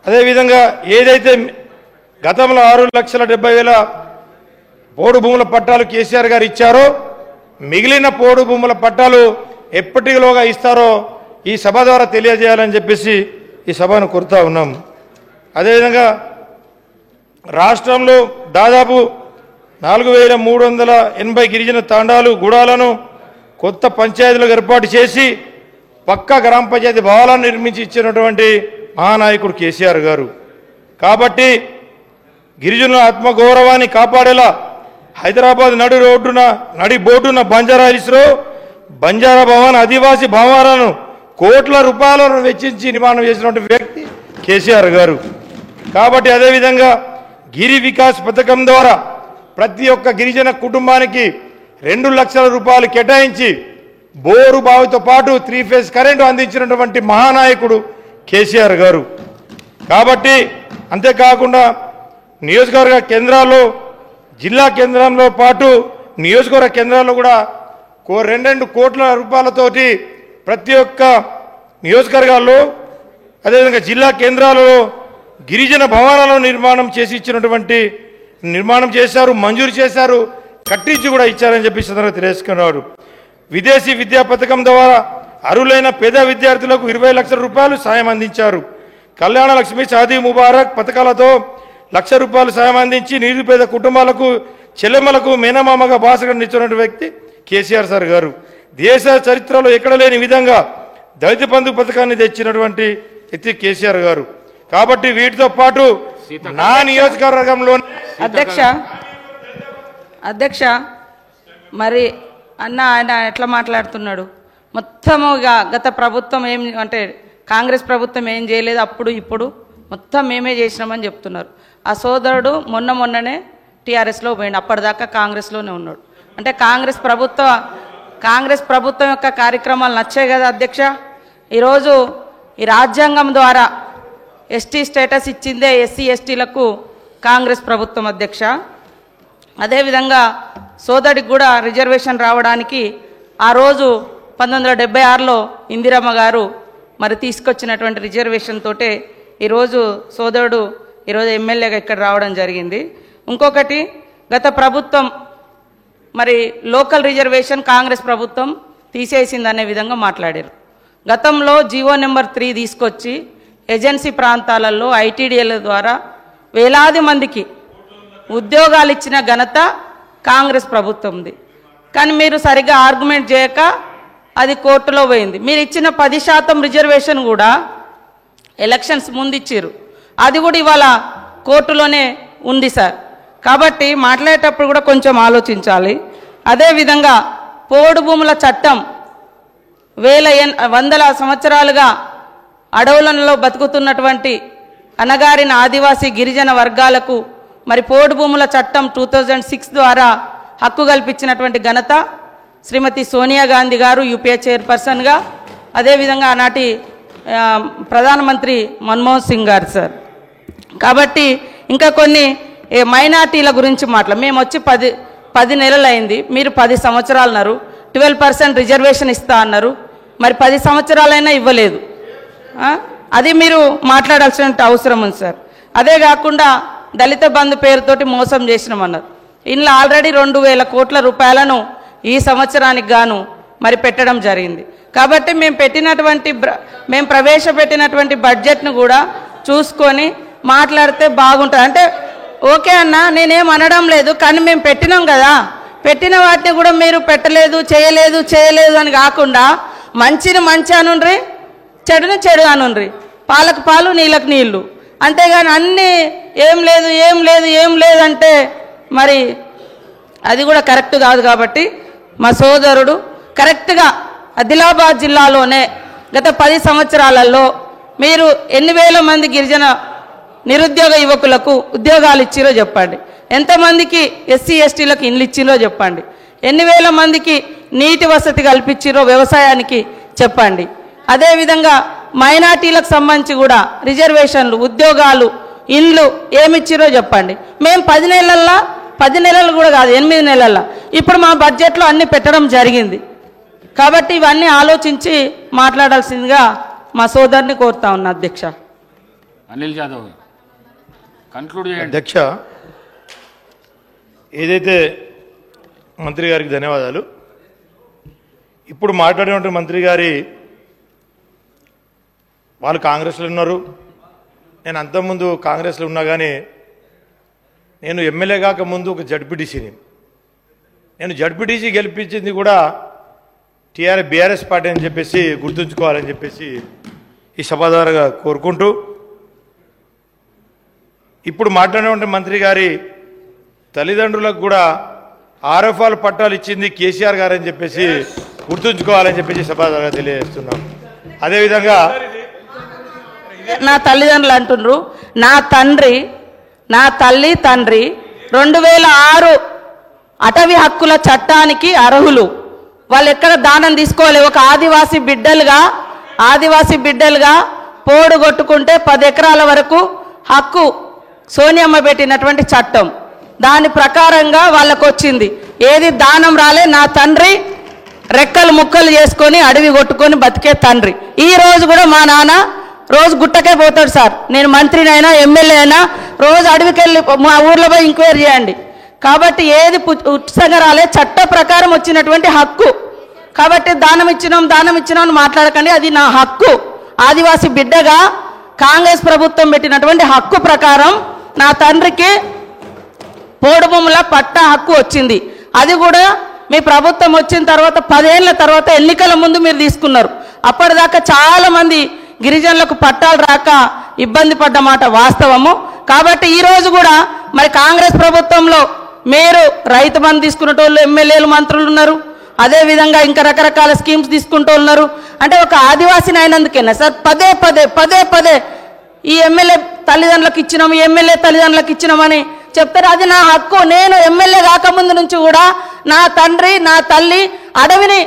అదేవిధంగా ఏదైతే గతంలో 6,70,000 పోడు భూముల పట్టాలు కేసీఆర్ గారు ఇచ్చారో మిగిలిన పోడు భూముల పట్టాలు ఎప్పటిలోగా ఇస్తారో ఈ సభ ద్వారా తెలియజేయాలని చెప్పేసి ఈ సభను కోరుతా ఉన్నాం. అదేవిధంగా రాష్ట్రంలో దాదాపు 4,380 గిరిజన తాండాలు గూడాలను కొత్త పంచాయతీలకు ఏర్పాటు చేసి పక్కా గ్రామ పంచాయతీ భవనాలను నిర్మించి ఇచ్చినటువంటి మహానాయకుడు కేసీఆర్ గారు. కాబట్టి గిరిజనుల ఆత్మగౌరవాన్ని కాపాడేలా హైదరాబాద్ నడి బోర్డున బంజారా హిల్స్లో బంజారా భవన్ ఆదివాసీ భవనాలను కోట్ల రూపాయలను వెచ్చించి నిర్మాణం చేసినటువంటి వ్యక్తి కేసీఆర్ గారు. కాబట్టి అదేవిధంగా గిరి వికాస్ పథకం ద్వారా ప్రతి ఒక్క గిరిజన కుటుంబానికి 2 లక్షల రూపాయలు కేటాయించి బోరు బావితో పాటు 3 ఫేజ్ కరెంటు అందించినటువంటి మహానాయకుడు కేసీఆర్ గారు. కాబట్టి అంతేకాకుండా నియోజకవర్గ కేంద్రాల్లో జిల్లా కేంద్రంలో పాటు నియోజకవర్గ కేంద్రాల్లో కూడా 2 కోట్ల రూపాయలతోటి ప్రతి ఒక్క నియోజకవర్గాల్లో అదేవిధంగా జిల్లా కేంద్రాలలో గిరిజన భవనాలను నిర్మాణం చేశారు, మంజూరు చేశారు, కట్టించి కూడా ఇచ్చారని చెప్పి సందర్భంగా తెలియజేసుకున్నాడు. విదేశీ విద్యా పథకం ద్వారా అర్హులైన పేద విద్యార్థులకు 20 లక్షల రూపాయలు సాయం అందించారు. కళ్యాణ లక్ష్మి, షాదీ ముబారక్ పథకాలతో 1 లక్ష రూపాయలు సాయం అందించి నిరుపేద కుటుంబాలకు చెల్లెమ్మలకు మేనమామగా బాసగా ఇచ్చినటువంటి వ్యక్తి కేసీఆర్ సార్ గారు. దేశ చరిత్రలో ఎక్కడ లేని విధంగా దళిత బంధు పథకాన్ని తెచ్చినటువంటి వ్యక్తి కేసీఆర్ గారు. కాబట్టి వీటితో పాటు నా నియోజకవర్గంలో అధ్యక్ష మరి ఆయన ఎట్లా మాట్లాడుతున్నాడు? మొత్తముగా గత ప్రభుత్వం ఏం అంటే కాంగ్రెస్ ప్రభుత్వం ఏం చేయలేదు, అప్పుడు ఇప్పుడు మొత్తం మేమే చేసినామని చెప్తున్నారు. ఆ సోదరుడు మొన్ననే టీఆర్ఎస్లో పోయిండు, అప్పటిదాకా కాంగ్రెస్లోనే ఉన్నాడు. అంటే కాంగ్రెస్ ప్రభుత్వం యొక్క కార్యక్రమాలు నచ్చాయి కదా అధ్యక్ష. ఈరోజు ఈ రాజ్యాంగం ద్వారా ఎస్టీ స్టేటస్ ఇచ్చిందే ఎస్సీ ఎస్టీలకు కాంగ్రెస్ ప్రభుత్వం అధ్యక్ష. అదేవిధంగా సోదరికి కూడా రిజర్వేషన్ రావడానికి ఆ రోజు 1976లో ఇందిరమ్మ గారు మరి తీసుకొచ్చినటువంటి రిజర్వేషన్ తోటే ఈరోజు సోదరుడు ఈరోజు ఎమ్మెల్యేగా ఇక్కడ రావడం జరిగింది. ఇంకొకటి గత ప్రభుత్వం మరి లోకల్ రిజర్వేషన్ కాంగ్రెస్ ప్రభుత్వం తీసేసిందనే విధంగా మాట్లాడారు. గతంలో జీవో నెంబర్ 3 తీసుకొచ్చి ఏజెన్సీ ప్రాంతాలలో ఐటీడీఎల్ ద్వారా వేలాది మందికి ఉద్యోగాలు ఇచ్చిన ఘనత కాంగ్రెస్ ప్రభుత్వంది. కానీ మీరు సరిగ్గా ఆర్గ్యుమెంట్ చేయక అది కోర్టులో పోయింది. మీరు ఇచ్చిన 10% రిజర్వేషన్ కూడా ఎలక్షన్స్ ముందు ఇచ్చారు, అది కూడా ఇవాళ కోర్టులోనే ఉంది సార్. కాబట్టి మాట్లాడేటప్పుడు కూడా కొంచెం ఆలోచించాలి. అదేవిధంగా పోడు భూముల చట్టం వందల సంవత్సరాలుగా అడవులలో బతుకుతున్నటువంటి అనగారిన ఆదివాసీ గిరిజన వర్గాలకు మరి పోడు భూముల చట్టం 2006 ద్వారా హక్కు కల్పించినటువంటి ఘనత శ్రీమతి సోనియా గాంధీ గారు యూపీఏ చైర్పర్సన్గా, అదేవిధంగా ఆనాటి ప్రధానమంత్రి మన్మోహన్ సింగ్ గారు సార్. కాబట్టి ఇంకా కొన్ని మైనార్టీల గురించి మేము వచ్చి 10 నెలలు అయింది, మీరు 10 సంవత్సరాలు అన్నారు. 12% రిజర్వేషన్ ఇస్తా అన్నారు, మరి 10 సంవత్సరాలైనా ఇవ్వలేదు. అది మీరు మాట్లాడాల్సిన అవసరం ఉంది సార్. అదే కాకుండా దళిత బంధు పేరుతోటి మోసం చేసినామన్నారు. ఇందులో ఆల్రెడీ 2,000 కోట్ల రూపాయలను ఈ సంవత్సరానికి గాను మరి పెట్టడం జరిగింది. కాబట్టి మేము ప్రవేశపెట్టినటువంటి బడ్జెట్ను కూడా చూసుకొని మాట్లాడితే బాగుంటుంది. అంటే ఓకే అన్న, నేనేం అనడం లేదు, కానీ మేము పెట్టినాం కదా, పెట్టిన వాటిని కూడా మీరు పెట్టలేదు, చేయలేదు అని కాకుండా మంచిని మంచి అనుండ్రి, చెడుని చెడు అనుండ్రి, పాలకు పాలు నీళ్ళకు నీళ్ళు, అంతేగాని అన్నీ ఏం లేదు అంటే మరి అది కూడా కరెక్ట్ కాదు. కాబట్టి మా సోదరుడు కరెక్ట్గా ఆదిలాబాద్ జిల్లాలోనే గత 10 సంవత్సరాలలో మీరు ఎన్ని వేల మంది గిరిజన నిరుద్యోగ యువకులకు ఉద్యోగాలు ఇచ్చిరో చెప్పండి, ఎంతమందికి ఎస్సీ ఎస్టీలకు ఇండ్లు ఇచ్చిరో చెప్పండి, ఎన్ని వేల మందికి నీటి వసతి కల్పించిరో వ్యవసాయానికి చెప్పండి. అదేవిధంగా మైనార్టీలకు సంబంధించి కూడా రిజర్వేషన్లు, ఉద్యోగాలు, ఇండ్లు ఏమిచ్చిరో చెప్పండి. మేము 10 నెలలు కూడా కాదు, 8 నెలల్లో ఇప్పుడు మా బడ్జెట్లో అన్ని పెట్టడం జరిగింది. కాబట్టి ఇవన్నీ ఆలోచించి మాట్లాడాల్సిందిగా మా సోదరుని కోరుతా ఉన్నా అధ్యక్ష. అనిల్ జాదవ్ కన్క్లూడ్ చేయండి. అధ్యక్ష, ఏదైతే మంత్రి గారికి ధన్యవాదాలు. ఇప్పుడు మాట్లాడినటువంటి మంత్రి గారి వాళ్ళు కాంగ్రెస్లో ఉన్నారు, నేను అంతకుముందు కాంగ్రెస్లో ఉన్నా కానీ నేను ఎమ్మెల్యే కాక ముందు ఒక జడ్పీటీసీని. నేను జడ్పీటీసీ గెలిపించింది కూడా బీఆర్ఎస్ పార్టీ అని చెప్పేసి గుర్తుంచుకోవాలని చెప్పేసి ఈ సభాధారగా కోరుకుంటూ, ఇప్పుడు మాట్లాడినటువంటి మంత్రి గారి తల్లిదండ్రులకు కూడా ఆర్ఎఫ్ఆర్ పట్టాలు ఇచ్చింది కేసీఆర్ గారు అని చెప్పేసి గుర్తుంచుకోవాలని చెప్పేసి సభాధారగా తెలియజేస్తున్నాం. అదేవిధంగా నా తల్లిదండ్రులు అంటుండ్రు, నా తల్లి తండ్రి 2006 అటవీ హక్కుల చట్టానికి అర్హులు. వాళ్ళు ఎక్కడ దానం తీసుకోవాలి. ఒక ఆదివాసీ బిడ్డలుగా పోడు కొట్టుకుంటే 10 ఎకరాల వరకు హక్కు సోనియమ్మ పెట్టినటువంటి చట్టం, దాని ప్రకారంగా వాళ్ళకు వచ్చింది. ఏది దానం రాలే. నా తండ్రి రెక్కలు ముక్కలు చేసుకొని అడవి కొట్టుకొని బతికే తండ్రి. ఈ రోజు కూడా మా నాన్న రోజు గుట్టకే పోతాడు సార్. నేను మంత్రినైనా ఎమ్మెల్యే అయినా రోజు అడవికి వెళ్ళి మా ఊర్లో పోయి ఎంక్వైరీ చేయండి. కాబట్టి ఏది ఉత్సంగా రాలే, చట్ట ప్రకారం వచ్చినటువంటి హక్కు. కాబట్టి దానం ఇచ్చినాం అని మాట్లాడకండి. అది నా హక్కు. ఆదివాసీ బిడ్డగా కాంగ్రెస్ ప్రభుత్వం పెట్టినటువంటి హక్కు ప్రకారం నా తండ్రికి పోడు భూముల పట్టా హక్కు వచ్చింది. అది కూడా మీ ప్రభుత్వం వచ్చిన తర్వాత 10 ఏళ్ల తర్వాత ఎన్నికల ముందు మీరు తీసుకున్నారు. అప్పటిదాకా చాలా మంది గిరిజనులకు పట్టాలు రాక ఇబ్బంది పడ్డ మాట వాస్తవము. కాబట్టి ఈ రోజు కూడా మరి కాంగ్రెస్ ప్రభుత్వంలో మీరు రైతు బంధు తీసుకునేటోళ్ళు ఎమ్మెల్యేలు మంత్రులు ఉన్నారు. అదేవిధంగా ఇంకా రకరకాల స్కీమ్స్ తీసుకుంటూ ఉన్నారు. అంటే ఒక ఆదివాసిని అయినందుకేనా సార్ పదే పదే ఈ ఎమ్మెల్యే తల్లిదండ్రులకు ఇచ్చినాం, ఎమ్మెల్యే తల్లిదండ్రులకు ఇచ్చినామని చెప్తారు. అది నా హక్కు. నేను ఎమ్మెల్యే కాకముందు నుంచి కూడా నా తండ్రి నా తల్లి అడవిని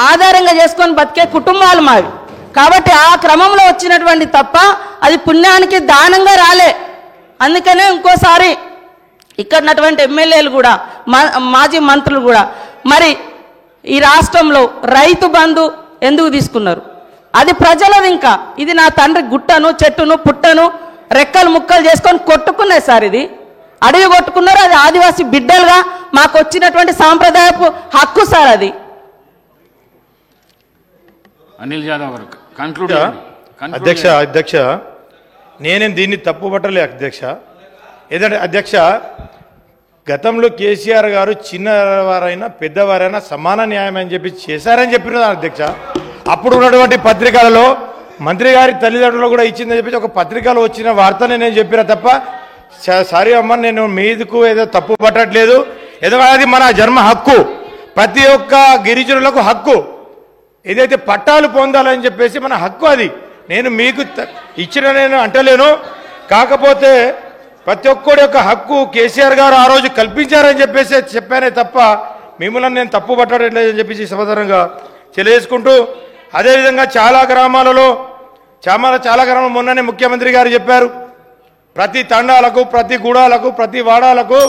ఆధారంగా చేసుకొని బతికే కుటుంబాలు మావి. కాబట్టి ఆ క్రమంలో వచ్చినటువంటి తప్ప అది పుణ్యానికి దానంగా రాలే. అందుకనే ఇంకోసారి ఇక్కడటువంటి ఎమ్మెల్యేలు కూడా మాజీ మంత్రులు కూడా మరి ఈ రాష్ట్రంలో రైతు బంధు ఎందుకు తీసుకున్నారు? అది ప్రజలది. ఇంకా ఇది నా తండ్రి గుట్టను చెట్టును పుట్టను రెక్కలు ముక్కలు చేసుకొని కొట్టుకున్నాయి సార్. ఇది అడవి కొట్టుకున్నారు. అది ఆదివాసీ బిడ్డలుగా మాకు వచ్చినటువంటి సాంప్రదాయపు హక్కు సార్. అది అనిల్ జాదవ్ గారు కన్క్లూడ్. అధ్యక్ష నేనేం దీన్ని తప్పు పట్టలే అధ్యక్ష. ఏదంటే అధ్యక్ష, గతంలో కేసీఆర్ గారు చిన్నవారైనా పెద్దవారైనా సమాన న్యాయం అని చెప్పి చేశారని చెప్పిన అధ్యక్ష. అప్పుడు ఉన్నటువంటి పత్రికలలో మంత్రి గారి తల్లిదండ్రులు కూడా ఇచ్చిందని చెప్పి ఒక పత్రికలో వచ్చిన వార్తనే నేను చెప్పిన తప్ప సారీ అమ్మ, నేను మీదకు ఏదో తప్పు పట్టట్లేదు. ఎందుకంటే అది మన జన్మ హక్కు, ప్రతి ఒక్క గిరిజనులకు హక్కు. ఏదైతే పట్టాలు పొందాలని చెప్పేసి మన హక్కు. అది నేను మీకు ఇచ్చిన నేను అంటలేను. కాకపోతే ప్రతి ఒక్కడి యొక్క హక్కు కేసీఆర్ గారు ఆ రోజు కల్పించారని చెప్పేసి చెప్పానే తప్ప మిమ్మల్ని నేను తప్పు పట్టలేదని చెప్పేసి సమాధానంగా తెలియజేసుకుంటూ, అదేవిధంగా చాలా గ్రామాలలో మొన్ననే ముఖ్యమంత్రి గారు చెప్పారు, ప్రతి తండాలకు ప్రతి గూడాలకు ప్రతి వాడాలకు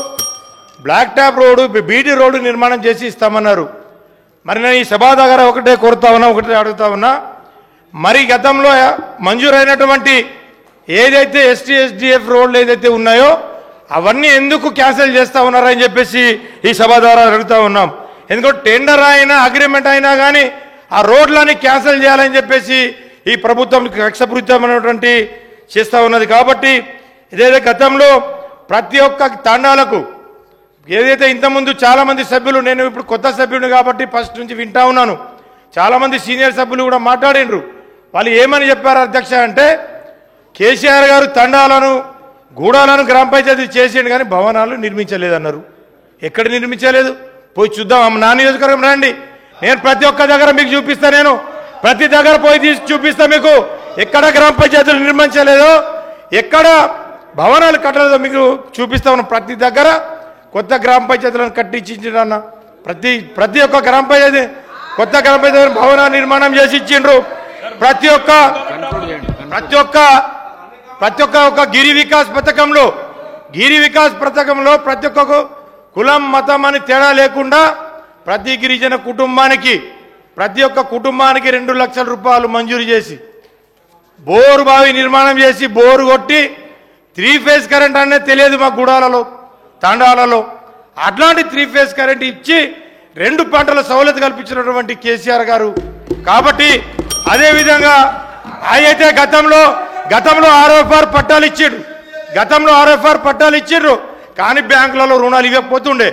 black top road BT road నిర్మాణం చేసి ఇస్తామన్నారు. మరి నేను ఈ సభా దగ్గర ఒకటే అడుగుతా ఉన్నా, మరి గతంలో మంజూరైనటువంటి ఏదైతే ఎస్టీఎస్డిఎఫ్ రోడ్లు ఏదైతే ఉన్నాయో అవన్నీ ఎందుకు క్యాన్సిల్ చేస్తూ ఉన్నారని చెప్పేసి ఈ సభ ద్వారా అడుగుతూ ఉన్నాం. ఎందుకంటే టెండర్ అయినా అగ్రిమెంట్ అయినా కానీ ఆ రోడ్లని క్యాన్సిల్ చేయాలని చెప్పేసి ఈ ప్రభుత్వం కక్షపూరితమైనటువంటి చేస్తూ ఉన్నది. కాబట్టి ఇదైతే గతంలో ప్రతి ఒక్క తండాలకు ఏదైతే ఇంతకుముందు చాలామంది సభ్యులు, నేను ఇప్పుడు కొత్త సభ్యుడిని కాబట్టి ఫస్ట్ నుంచి వింటా ఉన్నాను, చాలామంది సీనియర్ సభ్యులు కూడా మాట్లాడినరు. వాళ్ళు ఏమని చెప్పారు అధ్యక్ష అంటే, కేసీఆర్ గారు తండాలను గూడాలను గ్రామ పంచాయతీ చేసిండు కానీ భవనాలు నిర్మించలేదన్నారు. ఎక్కడ నిర్మించలేదు పోయి చూద్దాం. నా నియోజకవర్గం రండి, నేను ప్రతి ఒక్క దగ్గర మీకు చూపిస్తా. నేను ప్రతి దగ్గర పోయి చూపిస్తా మీకు. ఎక్కడ గ్రామ పంచాయతీలు నిర్మించలేదో, ఎక్కడ భవనాలు కట్టలేదో మీకు చూపిస్తా ఉన్నాం. ప్రతి దగ్గర కొత్త గ్రామ పంచాయతీలను కట్టించిండ్రు. ప్రతి ఒక్క గ్రామ పంచాయతీ కొత్త గ్రామ పంచాయతీ భవన నిర్మాణం చేసి ఇచ్చిండ్రు. ప్రతి ఒక్క గిరి వికాస్ పథకంలో ప్రతి ఒక్క కులం మతం అని తేడా లేకుండా ప్రతి గిరిజన కుటుంబానికి ప్రతి ఒక్క కుటుంబానికి 2 లక్షల రూపాయలు మంజూరు చేసి బోరు బావి నిర్మాణం చేసి బోరు కొట్టి 3 ఫేజ్ కరెంట్ అనేది తెలియదు మా గుడాలలో తాండాలలో. అట్లాంటి 3 ఫేజ్ కరెంట్ ఇచ్చి 2 పంటల సౌలత కల్పించినటువంటి కేసీఆర్ గారు. కాబట్టి అదేవిధంగా అయితే గతంలో ఆర్ఎఫ్ఆర్ పట్టాలు ఇచ్చిండ్రు, కానీ బ్యాంకులలో రుణాలు ఇవ్వకపోతుండే.